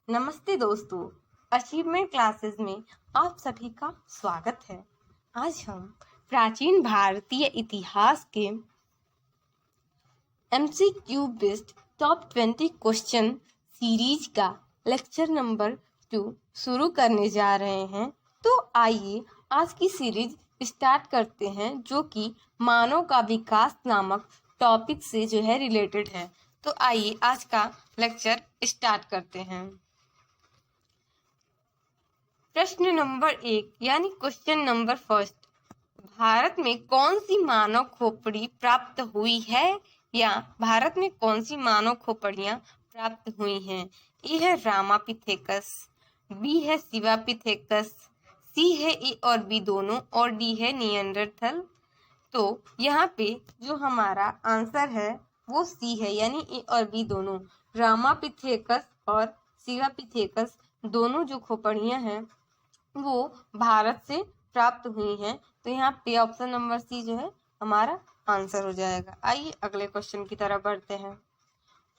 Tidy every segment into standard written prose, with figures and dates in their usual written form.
नमस्ते दोस्तों, achievement classes में आप सभी का स्वागत है। आज हम प्राचीन भारतीय इतिहास के MCQ based top 20 question series का लेक्चर नंबर 2 शुरू करने जा रहे हैं। तो आइए आज की सीरीज स्टार्ट करते हैं, जो कि मानव का विकास नामक टॉपिक से जो है रिलेटेड है। तो आइए आज का लेक्चर स्टार्ट करते हैं। प्रश्न नंबर 1 यानी क्वेश्चन नंबर फर्स्ट, भारत में कौन सी मानव खोपड़ी प्राप्त हुई है या भारत में कौन सी मानव खोपड़ियां प्राप्त हुई हैं? ए है रामापिथेकस, बी है शिवापिथेकस, सी है ए और बी दोनों और डी है निएंडरथल। तो यहाँ पे जो हमारा आंसर है वो सी है, यानी ए और बी दोनों, रामापिथेकस और शिवापिथेकस दोनों जो खोपड़ियां हैं वो भारत से प्राप्त हुई हैं। तो यहाँ पे ऑप्शन नंबर सी जो है हमारा आंसर हो जाएगा। आइए अगले क्वेश्चन की तरफ बढ़ते हैं।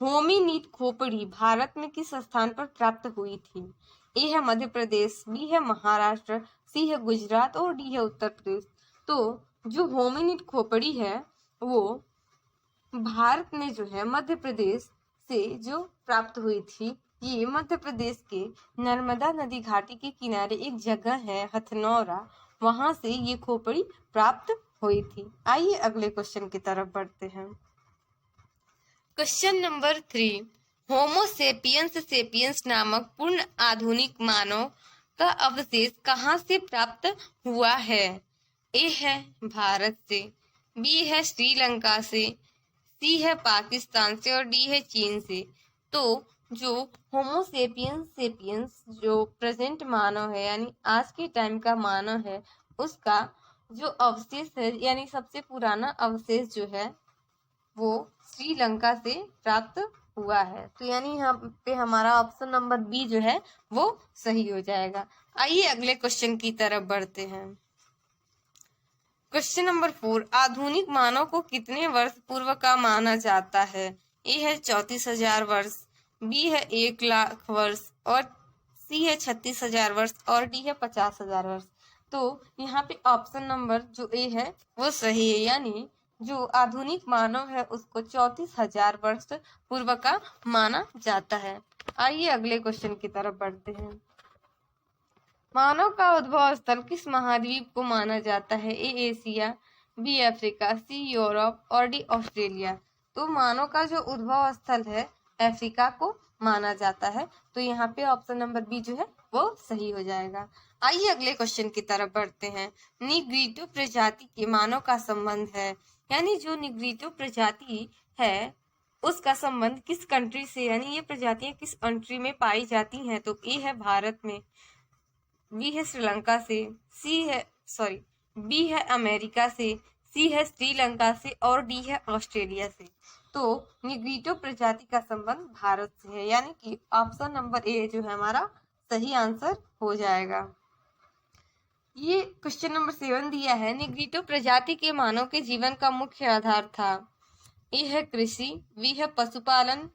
होमिनीड खोपड़ी भारत में किस स्थान पर प्राप्त हुई थी? ए है मध्य प्रदेश, बी है महाराष्ट्र, सी है गुजरात और डी है उत्तर प्रदेश। तो जो होमिनीड खोपड़ी है वो भारत में जो है मध्य प्रदेश से जो प्राप्त हुई थी। ये मध्य प्रदेश के नर्मदा नदी घाटी के किनारे एक जगह है हथनौरा, वहां से ये खोपड़ी प्राप्त हुई थी। आइए अगले क्वेश्चन की तरफ बढ़ते हैं। क्वेश्चन नंबर 3, होमोसेपियंस सेपियंस नामक पूर्ण आधुनिक मानव का अवशेष कहाँ से प्राप्त हुआ है? ए है भारत से, बी है श्रीलंका से, सी है पाकिस्तान से और डी है चीन से। तो जो होमोसेपियंस सेपियंस जो प्रेजेंट मानव है यानी आज के टाइम का मानव है, उसका जो अवशेष है यानी सबसे पुराना अवशेष जो है वो श्रीलंका से प्राप्त हुआ है। तो यानी यहाँ पे हमारा ऑप्शन नंबर बी जो है वो सही हो जाएगा। आइए अगले क्वेश्चन की तरफ बढ़ते हैं। क्वेश्चन नंबर 4, आधुनिक मानव को कितने वर्ष पूर्व का माना जाता है? ए है 34,000 वर्ष, बी है 1,00,000 वर्ष और सी है 36,000 वर्ष और डी है 50,000 वर्ष। तो यहाँ पे ऑप्शन नंबर जो ए है वो सही है, यानी जो आधुनिक मानव है उसको 34,000 वर्ष पूर्व का माना जाता है। आइए अगले क्वेश्चन की तरफ बढ़ते हैं। मानव का उद्भव स्थल किस महाद्वीप को माना जाता है? A Asia, B Africa, C Europe और डी ऑस्ट्रेलिया। तो मानव का जो उद्भव स्थल है अफ्रीका को माना जाता है। तो यहाँ पे ऑप्शन नंबर बी जो है वो सही हो जाएगा। आइए अगले क्वेश्चन की तरफ बढ़ते हैं। निग्रीटो प्रजाति के मानव का संबंध है, यानी जो निग्रीटो प्रजाति है उसका संबंध किस कंट्री से, यानी ये प्रजातियां किस कंट्री में पाई जाती हैं? तो ए है भारत में, बी है श्रीलंका से, बी है अमेरिका से, सी है श्रीलंका से और डी है ऑस्ट्रेलिया से। तो निग्रीटो प्रजाति का संबंध भारत से है, यानी कि ऑप्शन नंबर ए जो है हमारा सही आंसर हो जाएगा। ये क्वेश्चन नंबर 7 दिया है, निग्रीटो प्रजाति के मानव के जीवन का मुख्य आधार था। ए है कृषि, बी है पशुपालन,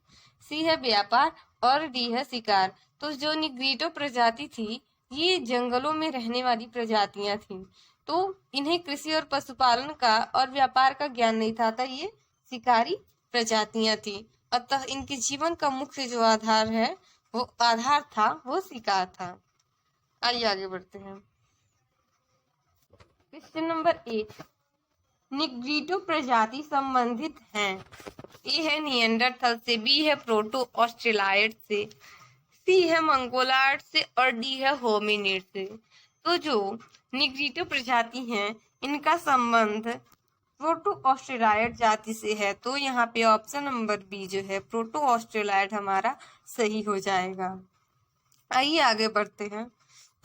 सी है व्यापार और डी है शिकार। तो जो निग्रीटो प्रजाति थी ये जंगलों में रहने वाली प्रजातियां थीं, तो इन्हें कृषि और पशुपालन का और व्यापार का ज्ञान नहीं था, ये शिकारी प्रजातियां थी। अतः इनके जीवन का मुख्य जो आधार था वो शिकार था। आइए आगे बढ़ते हैं। क्वेश्चन नंबर 8, निग्रीटो प्रजाति संबंधित हैं। ए है निएंडरथल से, बी है प्रोटो ऑस्ट्रेलाइड से, सी है मंगोलार्ड से और डी है होमिनिड से। तो जो निग्रीटो प्रजाति हैं इनका संबंध प्रोटो ऑस्ट्रेलाइड जाति से है। तो यहाँ पे ऑप्शन नंबर बी जो है प्रोटो ऑस्ट्रेलाइड हमारा सही हो जाएगा। आइए आगे बढ़ते हैं।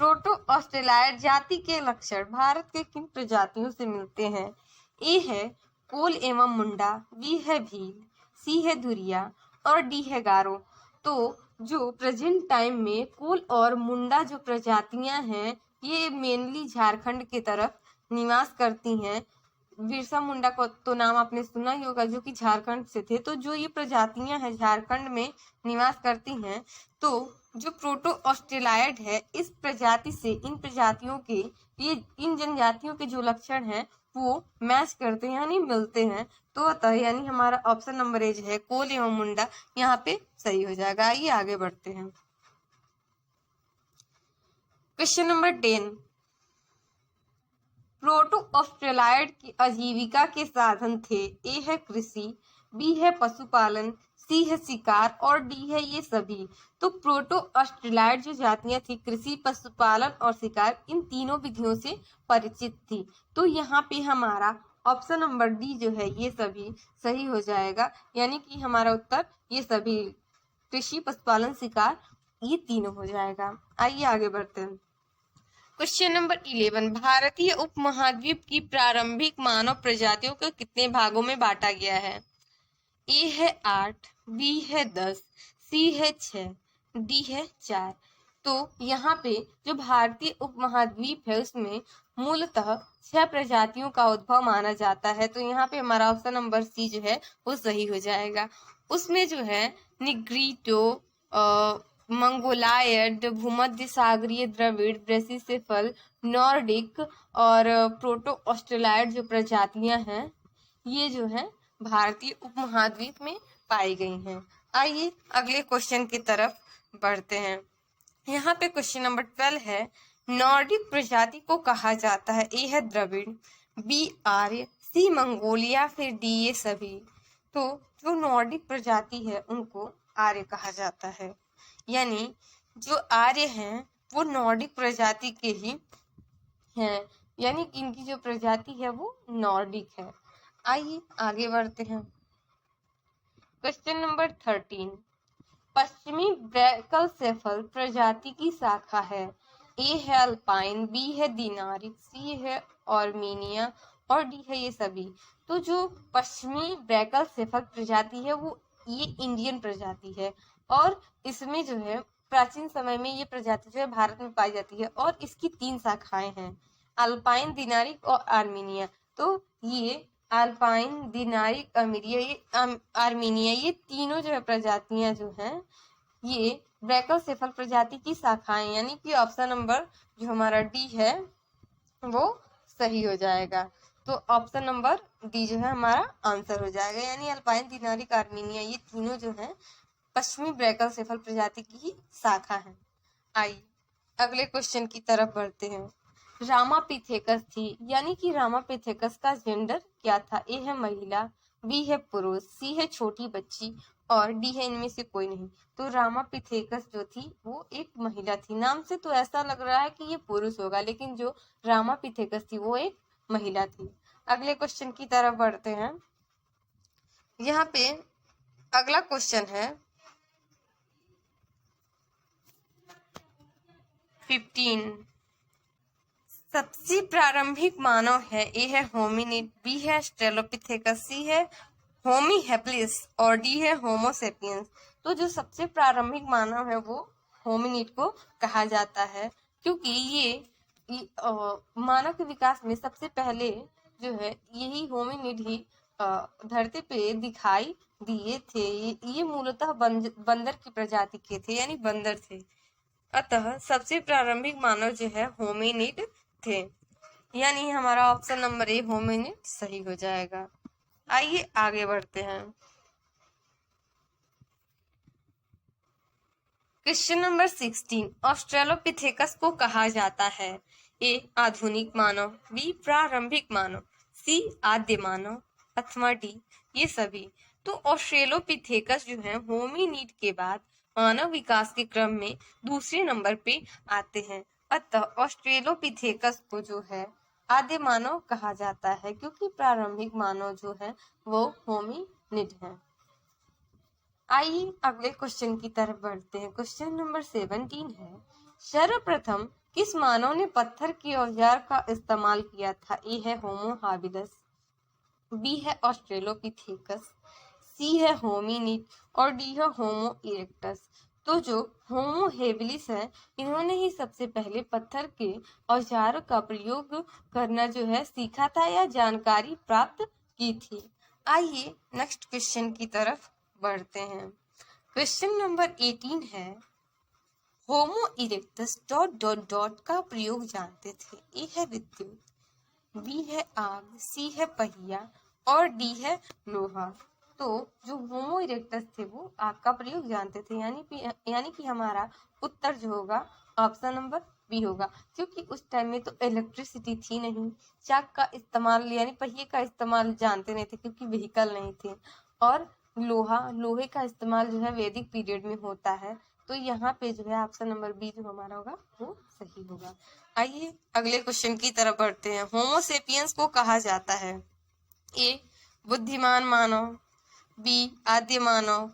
प्रोटो ऑस्ट्रेलाइड जाति के लक्षण भारत के किन प्रजातियों से मिलते हैं? ए है कोल एवं मुंडा, बी है भील, सी है धुरिया और डी है गारो। तो जो प्रेजेंट टाइम में कोल और मुंडा जो प्रजातियां हैं ये मेनली झारखंड के तरफ निवास करती हैं। बिरसा मुंडा को तो नाम आपने सुना ही होगा, जो कि झारखंड से थे। तो जो ये प्रजातियां हैं झारखंड में निवास करती हैं। तो जो प्रोटो ऑस्ट्रेलाइड है, इस प्रजाति से इन प्रजातियों के ये इन जनजातियों के जो लक्षण हैं वो मैच करते हैं यानी मिलते हैं। तो अतः यानी हमारा ऑप्शन नंबर ए जो है कोल एवं मुंडा यहाँ पे सही हो जाएगा। आइए आगे बढ़ते हैं। क्वेश्चन नंबर 10, प्रोटो ऑस्ट्रेलाइड की आजीविका के साधन थे। ए है कृषि, बी है पशुपालन, सी है शिकार और डी है ये सभी। तो प्रोटो ऑस्ट्रेलाइड जो जातियां थी कृषि, पशुपालन और शिकार, इन तीनों विधियों से परिचित थी। तो यहाँ पे हमारा ऑप्शन नंबर डी जो है ये सभी सही हो जाएगा, यानी कि हमारा उत्तर ये सभी कृषि, पशुपालन, शिकार ये तीनों हो जाएगा। आइए आगे बढ़ते हैं। क्वेश्चन नंबर 11, भारतीय उपमहाद्वीप की प्रारंभिक मानव प्रजातियों को कितने भागों में बांटा गया है? ए है 8, बी है 10, सी है 6, डी है 4। तो यहाँ पे जो भारतीय उपमहाद्वीप है उसमें मूलतः 6 प्रजातियों का उद्भव माना जाता है। तो यहाँ पे हमारा ऑप्शन नंबर सी जो है वो सही हो जाएगा। उसमें जो है निग्रीटो, मंगोलायड, भूमध्य सागरीय द्रविड़, ब्रेसिसेफल, नॉर्डिक और प्रोटो ऑस्ट्रेलाइड जो प्रजातियां हैं ये जो है भारतीय उपमहाद्वीप में पाई गई हैं। आइए अगले क्वेश्चन की तरफ बढ़ते हैं। यहाँ पे क्वेश्चन नंबर 12 है, नॉर्डिक प्रजाति को कहा जाता है। ए है द्रविड़, बी आर्य, सी मंगोलिया, फिर डी ये सभी। तो जो नॉर्डिक प्रजाति है उनको आर्य कहा जाता है, यानी जो आर्य हैं वो नॉर्डिक प्रजाति के ही हैं, यानी कि इनकी जो प्रजाति है वो नॉर्डिक है। आइए आगे बढ़ते हैं। क्वेश्चन नंबर 13, पश्चिमी ब्रैकलसेफल प्रजाति की शाखा है। ए है अल्पाइन, बी है दिनारिक, सी है आर्मीनिया और डी है ये सभी। तो जो पश्चिमी ब्रैकलसेफल प्रजाति है वो ये इंडियन प्रजाति है और इसमें जो है प्राचीन समय में ये प्रजाति जो है भारत में पाई जाती है और इसकी 3 शाखाएं हैं, अल्पाइन, दिनारिक और आर्मीनिया। तो ये अल्पाइन, दिनारिक, आर्मीनिया ये तीनों जो है प्रजातियां जो हैं ये ब्रैकलसेफल प्रजाति की शाखाएं, यानी कि ऑप्शन नंबर जो हमारा डी है वो सही हो जाएगा। तो ऑप्शन नंबर डी जो है हमारा आंसर हो जाएगा, यानी अल्पाइन, दिनारिक, आर्मीनिया ये तीनों जो है पश्चिमी ब्रैकलसेफल प्रजाति की ही शाखा है। आइए अगले क्वेश्चन की तरफ बढ़ते हैं। रामापिथेकस थी, यानी कि रामापिथेकस का जेंडर क्या था? ए है महिला, बी है पुरुष, सी है छोटी बच्ची और डी है इनमें से कोई नहीं। तो रामापिथेकस जो थी वो एक महिला थी। नाम से तो ऐसा लग रहा है कि ये पुरुष होगा, लेकिन जो रामापिथेकस थी वो एक महिला थी। अगले क्वेश्चन की तरफ बढ़ते हैं। यहाँ पे अगला क्वेश्चन है 15, सबसे प्रारंभिक मानव है। ए है होमिनिड, बी है ऑस्ट्रेलोपिथेकस, सी है होमी हैबिलिस और डी है होमो सेपियंस। तो जो सबसे प्रारंभिक मानव है वो होमिनिड को कहा जाता है, क्योंकि ये मानव के विकास में सबसे पहले जो है यही होमिनिड ही धरती पे दिखाई दिए थे। ये मूलतः बंदर की प्रजाति के थे, यानी बंदर थे। अतः सबसे प्रारंभिक मानव जो है होमिनिड थे, यानी हमारा ऑप्शन नंबर ए होमिनिड सही हो जाएगा। आइए आगे बढ़ते हैं। क्वेश्चन नंबर 16, ऑस्ट्रेलोपिथेकस को कहा जाता है। ए आधुनिक मानव, बी प्रारंभिक मानव, सी आद्य मानव अथवा डी ये सभी। तो ऑस्ट्रेलोपिथेकस जो है होमिनिड के बाद मानव विकास के क्रम में दूसरे नंबर पे आते हैं। अतः ऑस्ट्रेलोपिथेकस को जो है आद्य मानव कहा जाता है, क्योंकि प्रारंभिक मानव जो है वो होमिनिड है। आइए अगले क्वेश्चन की तरफ बढ़ते हैं। क्वेश्चन नंबर 17 है, सर्वप्रथम किस मानव ने पत्थर के औजार का इस्तेमाल किया था? ए है होमो हैबिलिस, बी है ऑस्ट्रेलोपिथेकस, सी है होमिनिड और डी है होमो इरेक्टस। तो जो होमो हेबिलिस है, इन्होंने ही सबसे पहले पत्थर के औजारों का प्रयोग करना जो है सीखा था या जानकारी प्राप्त की थी। आइए नेक्स्ट क्वेश्चन की तरफ बढ़ते हैं। क्वेश्चन नंबर 18 है, होमो इरेक्टस डॉट डॉट डॉट का प्रयोग जानते थे। ए है विद्युत, बी है आग, सी है पहिया और डी है लोहा। तो जो होमो इरेक्टस थे वो आग का प्रयोग जानते थे, यानी कि हमारा उत्तर जो होगा ऑप्शन नंबर बी होगा, क्योंकि उस टाइम में तो इलेक्ट्रिसिटी थी नहीं, चाक का इस्तेमाल यानी पहिए का इस्तेमाल जानते नहीं थे क्योंकि व्हीकल नहीं थे। और लोहे का इस्तेमाल जो है वैदिक पीरियड में होता है। तो यहाँ पे जो है ऑप्शन नंबर बी जो हमारा होगा वो सही होगा। आइए अगले क्वेश्चन की तरफ बढ़ते हैं। होमो सेपियंस को कहा जाता है ए बुद्धिमान मानव, बी आद्य मानव,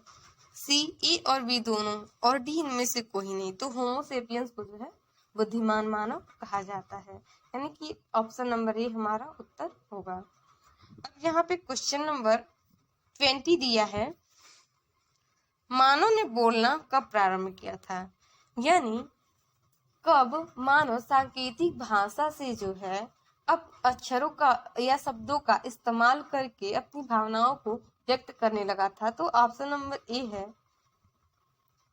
सी ए और बी दोनों और डी इनमें से कोई नहीं। तो होमो सेपियंस को जो है बुद्धिमान मानव कहा जाता है, यानी कि ऑप्शन नंबर ए हमारा उत्तर होगा। अब यहाँ पे क्वेश्चन नंबर 20 दिया है, मानव ने बोलना कब प्रारंभ किया था, यानी कब मानव सांकेतिक भाषा से जो है अब अक्षरों का या शब्दों का इस्तेमाल करके अपनी भावनाओं को व्यक्त करने लगा था। तो ऑप्शन नंबर ए है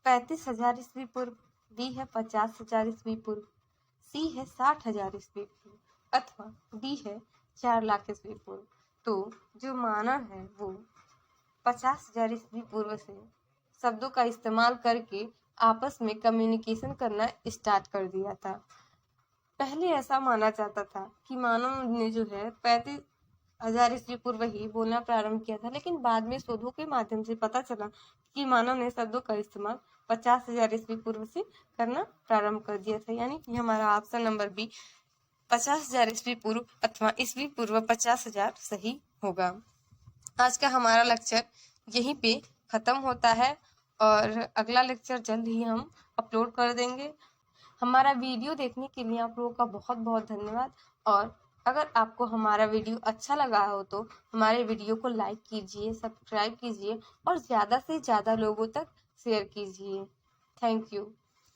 35,000 ईस्वी पूर्व, बी है 50,000 ईस्वी पूर्व, सी है 60,000 ईस्वी पूर्व अथवा डी है 4 लाख ईस्वी पूर्व। तो जो मानव है वो 50,000 ईस्वी पूर्व से शब्दों का इस्तेमाल करके आपस में कम्युनिकेशन करना स्टार्ट कर दिया था। पहले ऐसा माना जाता था कि मानव ने जो है 35,000 ईस्वी पूर्व ही बोलना प्रारंभ किया था, लेकिन बाद में शोधों के माध्यम से पता चला कि मानव ने शब्दों का इस्तेमाल 50,000 ईस्वी पूर्व से करना प्रारंभ कर दिया था, यानी कि हमारा ऑप्शन नंबर बी 50,000 ईस्वी पूर्व अथवा ईस्वी पूर्व 50,000 सही होगा। आज का हमारा लेक्चर यहीं पे खत्म होता है और अगला लेक्चर जल्द ही हम अपलोड कर देंगे। हमारा वीडियो देखने के लिए आप लोगों का बहुत बहुत धन्यवाद। और अगर आपको हमारा वीडियो अच्छा लगा हो तो हमारे वीडियो को लाइक कीजिए, सब्सक्राइब कीजिए और ज़्यादा से ज़्यादा लोगों तक शेयर कीजिए। Thank you.